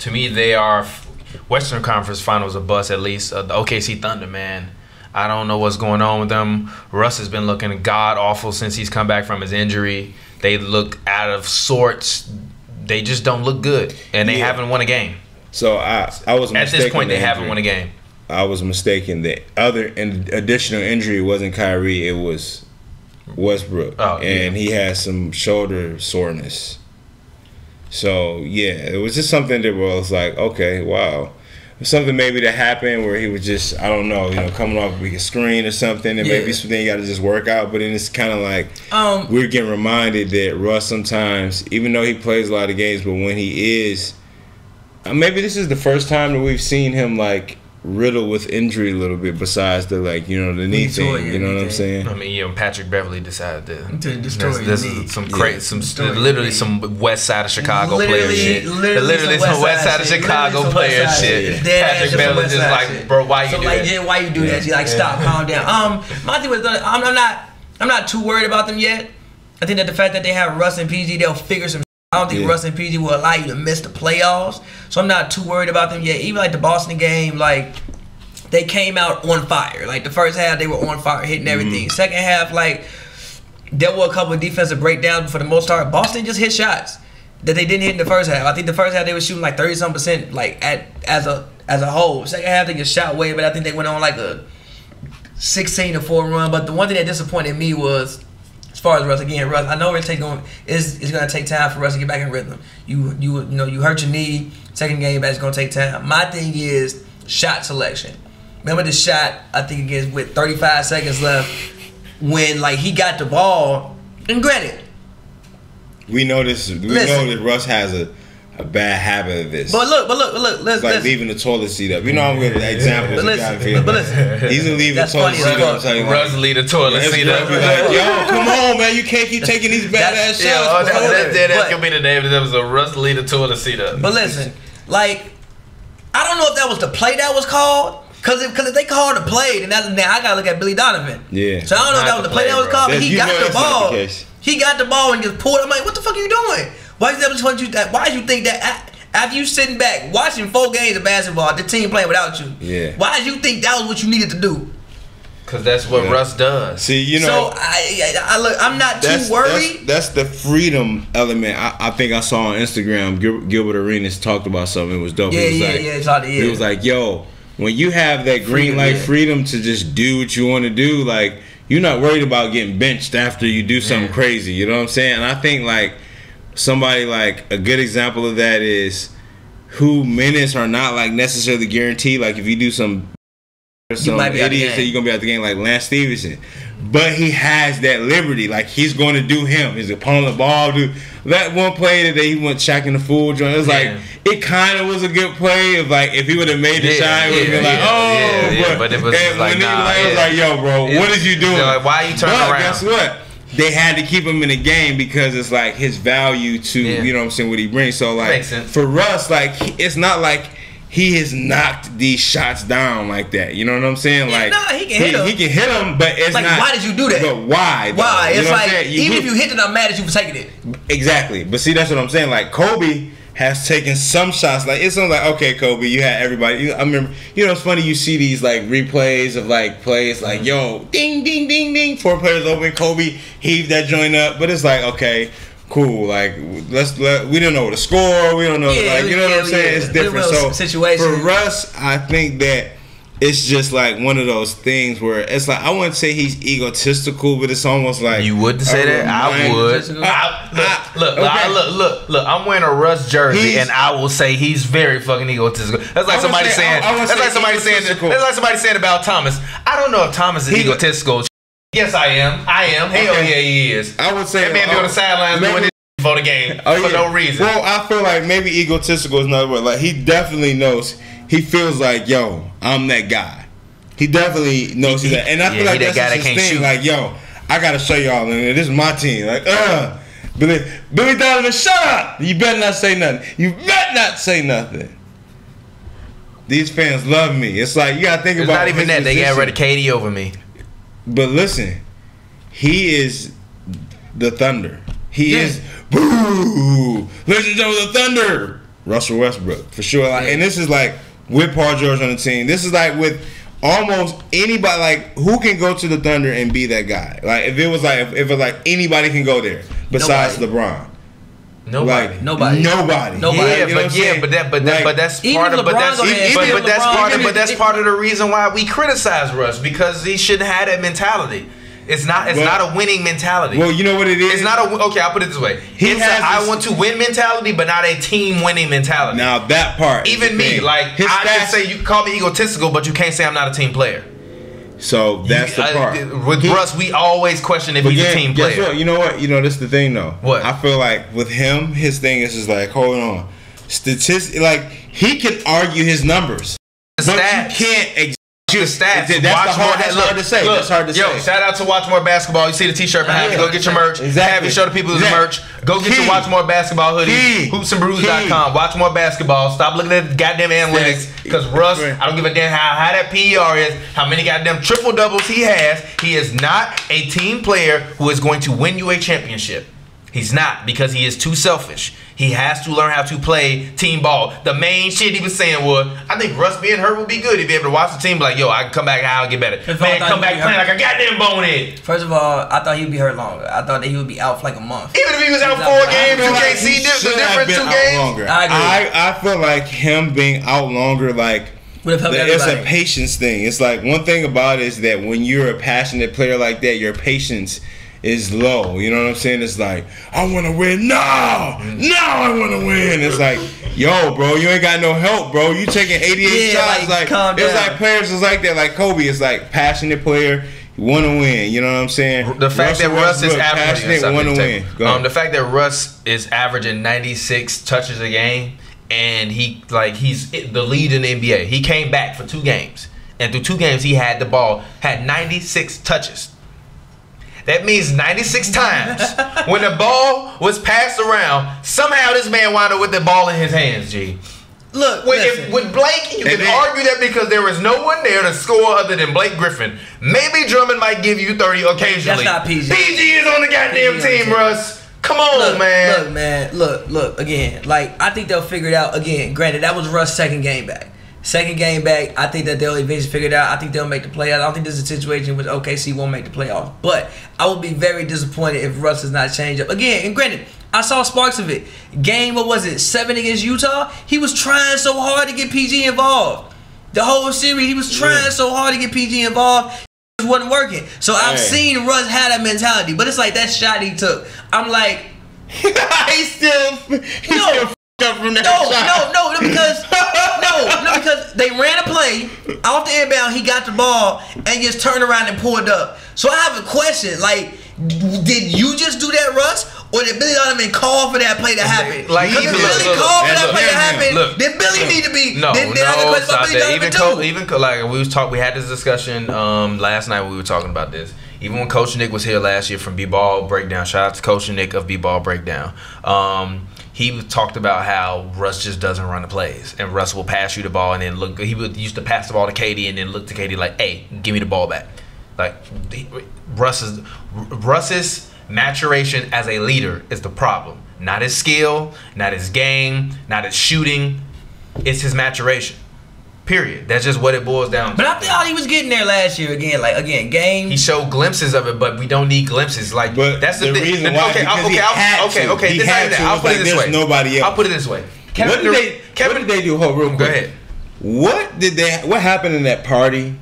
To me, they are Western Conference Finals a bust at least. The OKC Thunder, man. I don't know what's going on with them. Russ has been looking god awful since he's come back from his injury. They look out of sorts. They just don't look good, and they haven't won a game. So I was mistaken. At this point, they haven't won a game. I was mistaken. The other additional injury wasn't Kyrie. It was Westbrook, and he had some shoulder soreness. So yeah, it was just something that was like, okay, wow. Something maybe that happened where he was just, I don't know, coming off a screen or something, and maybe something you got to just work out. But then it's kind of like we're getting reminded that Russ sometimes, even though he plays a lot of games, but when he is, maybe this is the first time that we've seen him like riddled with injury a little bit, besides the the knee thing. You know what I'm saying? I mean, Patrick Beverly decided to destroy this is some crazy, literally some West Side of Chicago player shit. Literally some West Side of Chicago player shit. Patrick Beverly just like, bro, why you do that? So why you do that? She's like, stop, calm down. My thing was, I'm not too worried about them yet. I think that the fact that they have Russ and PG, they'll figure some. I don't think Russ and PG will allow you to miss the playoffs, so I'm not too worried about them yet. Even like the Boston game, like they came out on fire. Like the first half, they were on fire, hitting everything. Second half, like there were a couple of defensive breakdowns, but for the most part, Boston just hit shots that they didn't hit in the first half. I think the first half they were shooting like 30-some%, like as a whole. Second half they just shot way, but I think they went on like a 16-4 run. But the one thing that disappointed me was, as far as Russ, I know it's going to take time for Russ to get back in rhythm. You hurt your knee, second game back, it's going to take time. My thing is shot selection. Remember the shot, I think against with 35 seconds left, when like he got the ball, and granted, we know that Russ has a bad habit of this. But look, let's leaving the toilet seat up. I'm with examples. But listen, he's gonna leave the toilet seat up. Russ leave the toilet seat up. Yo, come on, man, you can't keep taking these badass shots. That's gonna be the name of the episode. Russ leave the toilet seat up. But listen, like, I don't know if that was the play that was called. Cause if they called a play, then I gotta look at Billy Donovan. Yeah. So I don't know if that was the play that was called, but he got the ball. He got the ball and just pulled. I'm like, what the fuck are you doing? Why did you think that after you sitting back watching 4 games of basketball, the team playing without you? Yeah. Why did you think that was what you needed to do? Cause that's what Russ does. See, So I'm not too worried. That's the freedom element. I think I saw on Instagram. Gilbert Arenas talked about something. It was dope. He was like, yo, when you have that green light freedom to just do what you want to do, like you're not worried about getting benched after you do something crazy. You know what I'm saying? And I think like somebody like a good example of that is who minutes are not like necessarily guaranteed. Like if you do some idiots that you're gonna be out the game, like Lance Stevenson. But he has that liberty. Like he's going to do him. His opponent ball. That one play that he went checking the full joint. It was like it kind of was a good play. If he would have made the shot, it would have been like, But it was like, it was like, yo, bro, what is you doing? Like, why are you turning around? Guess what? They had to keep him in the game because it's like his value to you know what I'm saying, what he brings. So like for Russ, like it's not like he has knocked these shots down like that. You know what I'm saying? Like he can hit him. He can hit them, but it's like, not. Why did you do that? But why? Though? Why? You it's know like even if you hit it, I'm mad at you for taking it. Exactly. But see, that's what I'm saying. Like Kobe has taken some shots. Like it's like, okay, Kobe, you had everybody. I remember. It's funny. You see these like replays of like plays like, yo, ding, ding, ding, ding. 4 players open. Kobe heaved that joint up. But it's like, okay. Cool, like we don't know the score, we don't know, what I'm saying. It's different. So for Russ, I think that it's just like one of those things where it's like I wouldn't say he's egotistical, but it's almost like you wouldn't say that. I would. Look. I'm wearing a Russ jersey, and I will say he's very fucking egotistical. That's like somebody saying. That's like somebody saying about Thomas. I don't know if Thomas is egotistical. Yes, I am. Hell yeah, he is. I would say that man be on the sidelines doing this for the game for no reason. Well, I feel like maybe egotistical is another word. Like he definitely knows. He feels like, yo, I'm that guy. He definitely knows he's that. And I feel like that's that his thing. Shoot. Like, yo, I gotta show y'all. And this is my team. Like, Billy Donovan, shut up. You better not say nothing. You better not say nothing. These fans love me. It's like you gotta think about. It's not even that they got rid of KD over me. But listen, he is the Thunder. He is, boo! Ladies and gentlemen, the Thunder. Russell Westbrook for sure. Like, and this is like with Paul George on the team. This is like with almost anybody. Like, who can go to the Thunder and be that guy? Like, if it was like anybody can go there besides LeBron. Nobody. Yeah, but that's part of the reason why we criticize Russ, because he shouldn't have that mentality. It's not a winning mentality. Well, you know what it is? It's not okay, I'll put it this way. It's I want to win mentality, but not a team winning mentality. Now that part. Even me, like, I can say you call me egotistical, but you can't say I'm not a team player. So that's the part. With Russ, we always question if he's a team player. Guess what? You know what? You know, that's the thing though. What? I feel like with him, his thing is just like, hold on. Like, he can argue his numbers. But you can't the stats. That's hard to say. That's hard to say. Yo, shout out to Watch More Basketball. You see the t-shirt behind me. Go get your merch. Exactly. Show the people the merch. Go get your Watch More Basketball hoodie. HoopsNBrews.com. Watch More Basketball. Stop looking at the goddamn analytics. Because Russ, I don't give a damn how that PER is, how many goddamn triple doubles he has. He is not a team player who is going to win you a championship. He's not, because he is too selfish. He has to learn how to play team ball. The main shit he was saying was, I think Russ being hurt would be good. He'd be able to watch the team, be like, yo, I can come back and I'll get better. Man, come back playing like a goddamn bonehead. First of all, I thought he'd be hurt longer. I thought that he would be out for like a month. Even if he was out 4 games, you can't see the difference 2 games. I feel like him being out longer, like, it's a patience thing. It's like, one thing about it is that when you're a passionate player like that, your patience is low. You know what I'm saying? It's like, I want to win. No, I want to win. It's like, yo, bro, you ain't got no help, bro. You taking 88 shots. Like, it's like players is like that. Like Kobe is like passionate player. You want to win. You know what I'm saying? The fact that Russ is averaging, want to win. The fact that Russ is averaging 96 touches a game, and he's the lead in the NBA. He came back for 2 games, and through 2 games he had the ball, had 96 touches. That means 96 times when the ball was passed around, somehow this man wound up with the ball in his hands, G. Look, with Blake, you can argue that because there was no one there to score other than Blake Griffin. Maybe Drummond might give you 30 occasionally. That's not PG. PG is on the goddamn team, Russ. Come on, man. Look, man. Look. Again, like, I think they'll figure it out. Again, granted, that was Russ' second game back. Second game back, I think that they'll eventually figure it out. I think they'll make the playoffs. I don't think there's a situation with OKC won't make the playoffs. But I would be very disappointed if Russ does not change up. Again, and granted, I saw sparks of it. Game, 7 against Utah? He was trying so hard to get PG involved. The whole series, he was trying so hard to get PG involved. It wasn't working. So I've seen Russ have that mentality. But it's like that shot he took. I'm like, he's still up from that shot. Because they ran a play off the inbound. He got the ball and just turned around and pulled up. So I have a question. Like, did you just do that, Russ, or did Billy Donovan call for that play to happen? Like, if Billy called for that play to happen, then Billy need to be. We had this discussion last night when we were talking about this. Even when Coach Nick was here last year from B-Ball Breakdown, shout out to Coach Nick of B-Ball Breakdown. He talked about how Russ just doesn't run the plays, and Russ will pass you the ball and then look. He used to pass the ball to KD and then look to KD like, "Hey, give me the ball back." Like, Russ's maturation as a leader is the problem. Not his skill, not his game, not his shooting. It's his maturation. Period. That's just what it boils down to. But I thought he was getting there last year again. Game. He showed glimpses of it, but we don't need glimpses. Like, but that's the reason why. Okay. I'll put it this way. Nobody else. I'll put it this way. What did they do? Hold real quick. Go ahead. What happened in that party?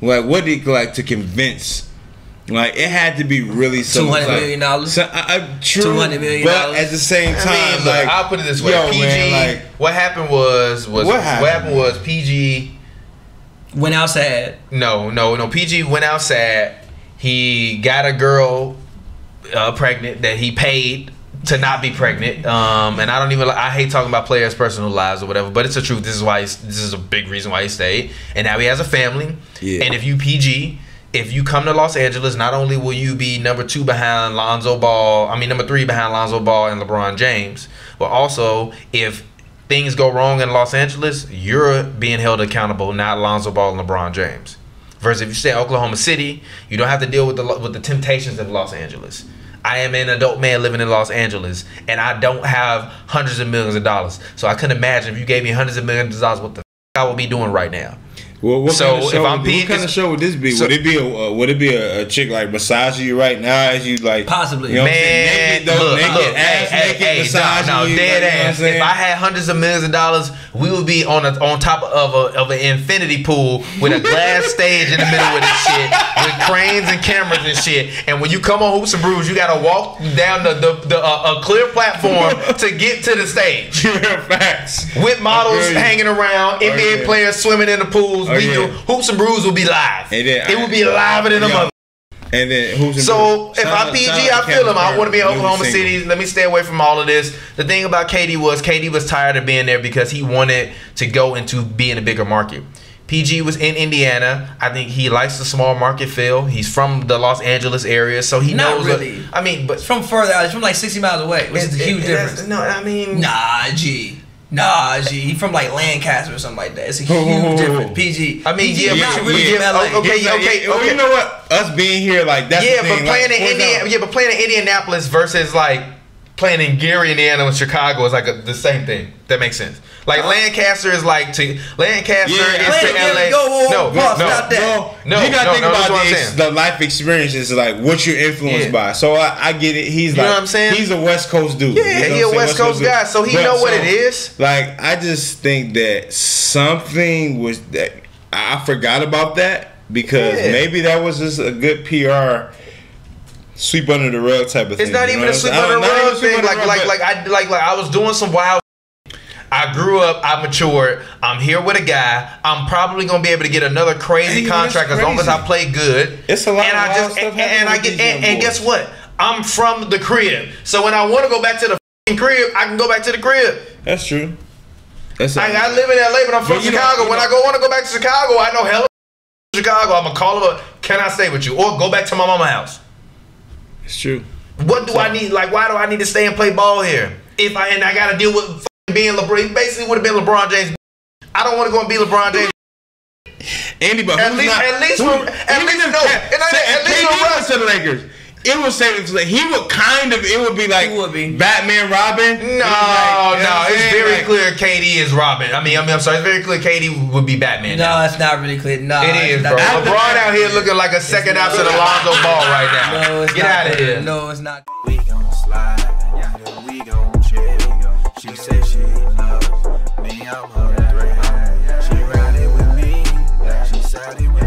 Like, what did to convince? Like, it had to be really something. $200 million. True, $200 million. But at the same time, like, I'll put it this way. PG. Man, what happened was PG went outside. No. PG went outside. He got a girl pregnant that he paid to not be pregnant. And I hate talking about players' personal lives or whatever, but it's the truth. This is a big reason why he stayed. And now he has a family. Yeah. And if you PG. If you come to Los Angeles, not only will you be number 3 behind Lonzo Ball and LeBron James, but also if things go wrong in Los Angeles, you're being held accountable, not Lonzo Ball and LeBron James. Versus if you stay in Oklahoma City, you don't have to deal with the temptations of Los Angeles. I am an adult man living in Los Angeles, and I don't have hundreds of millions of dollars. So I couldn't imagine if you gave me hundreds of millions of dollars, what the I would be doing right now. Well, what kind of show would this be? Would it be a chick like massaging you right now as you like possibly? You know man, look, dead ass. If I had hundreds of millions of dollars, we would be on top of an infinity pool with a glass stage in the middle of this shit, with cranes and cameras and shit. And when you come on Hoops and Brews, you gotta walk down a clear platform to get to the stage. Facts. With models hanging around, NBA players swimming in the pools. Hoops and Brews will be live. It will be live in the mother. And then Hoops and so Brews. If I'm PG, I feel him. I want to be in Oklahoma City. Let me stay away from all of this. The thing about KD was tired of being there because he wanted to go into being a bigger market. PG was in Indiana. I think he likes the small market feel. He's from the Los Angeles area, so he knows. Not really. I mean, but it's from further out. It's from like 60 miles away, which is a huge difference. No, I mean, Nah, G. He from like Lancaster or something like that. It's a huge difference. PG. I mean, PG, not really from LA. Okay. Well, you know what? Us being here, like that's the thing. But playing in Indianapolis versus like playing in Gary, Indiana, with Chicago is like the same thing. That makes sense. Like Lancaster is like to Lancaster is to LA. No, you gotta think about the life experiences, like what you're influenced by. So I get it. He's like, you know what I'm saying? He's a West Coast dude. Yeah, he's a West Coast guy, so he know what it is. Like I just think that something was that I forgot about that because maybe that was just a good PR. Sweep under the rug type of thing. It's not even a sweep under the rug thing. Like I was doing some wild. I grew up. I matured. I'm here with a guy. I'm probably gonna be able to get another crazy contract as long as I play good. It's a lot. And guess what? I'm from the crib. So when I want to go back to the crib, I can go back to the crib. That's true. I live in LA, but I'm from Chicago. When I want to go back to Chicago, I know hella Chicago. I'm gonna call him up. Can I stay with you or go back to my mama's house? It's true. What do I need? Like, why do I need to stay and play ball here? I gotta deal with being LeBron. He basically would have been LeBron James. I don't want to go and be LeBron James. Andy, but at least for Russ to the Lakers. It was saying he would kind of. It would be like Batman, Robin. It's very clear KD is Robin. I mean, I'm sorry. It's very clear KD would be Batman. No, it's not really clear. No, it is, bro. LeBron out here looking like a second option Alonzo Ball right now. No, it's Get out of here. No, it's not. We gon' slide, we gon' chill. She said she loves me, I'm her threat. She riding with me, she siding with me.